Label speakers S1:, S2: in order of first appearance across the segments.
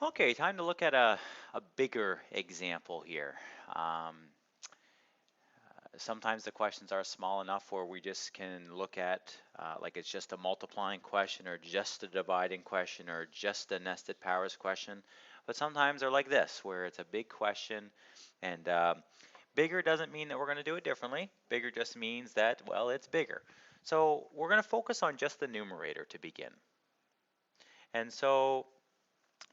S1: Okay, time to look at a bigger example here. Um, Sometimes the questions are small enough where we just can look at like it's just a multiplying question or just a dividing question or just a nested powers question. But sometimes they're like this, where it's a big question and bigger doesn't mean that we're going to do it differently. Bigger just means that, well, it's bigger. So we're going to focus on just the numerator to begin. And so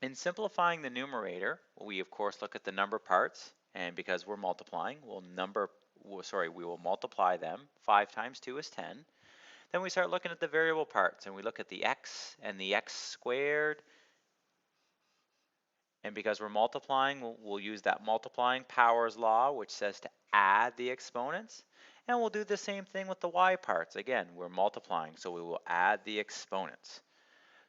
S1: in simplifying the numerator, we of course look at the number parts, and because we're multiplying, we will multiply them. 5 times 2 is 10. Then we start looking at the variable parts, and we look at the x and the x squared, and because we're multiplying, we'll use that multiplying powers law, which says to add the exponents. And we'll do the same thing with the y parts. Again, we're multiplying, so we will add the exponents.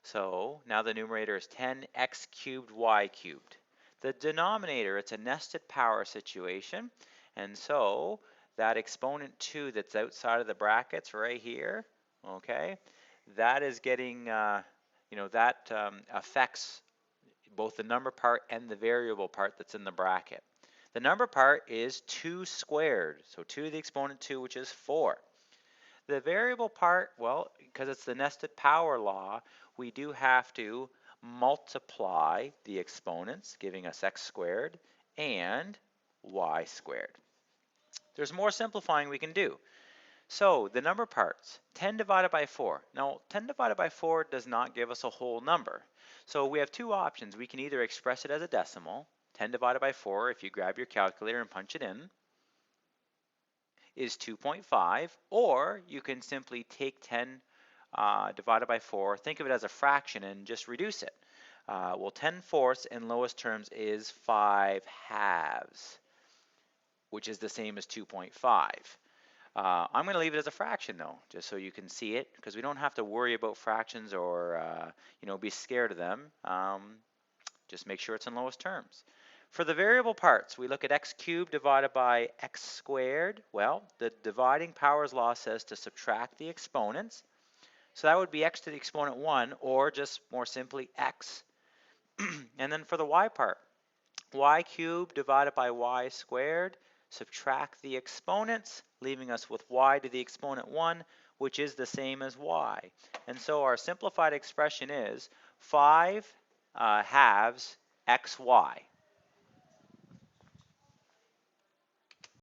S1: So now the numerator is 10x cubed y cubed. The denominator, it's a nested power situation, and so that exponent 2 that's outside of the brackets right here, okay, that is getting, that affects both the number part and the variable part that's in the bracket. The number part is 2 squared, so 2 to the exponent 2, which is 4. The variable part, well, because it's the nested power law, we do have to multiply the exponents, giving us x squared and y squared. There's more simplifying we can do. So the number parts, 10 divided by 4. Now, 10 divided by 4 does not give us a whole number. So we have two options. We can either express it as a decimal, 10 divided by 4, if you grab your calculator and punch it in, is 2.5, or you can simply take 10 divided by 4, think of it as a fraction and just reduce it. Well, 10 fourths in lowest terms is 5 halves, which is the same as 2.5. I'm going to leave it as a fraction though, just so you can see it, because we don't have to worry about fractions or be scared of them. Just make sure it's in lowest terms. For the variable parts, we look at x cubed divided by x squared. Well, the dividing powers law says to subtract the exponents. So that would be x to the exponent 1, or just more simply x. And then for the y part, y cubed divided by y squared, subtract the exponents, leaving us with y to the exponent 1, which is the same as y. And so our simplified expression is 5 halves xy.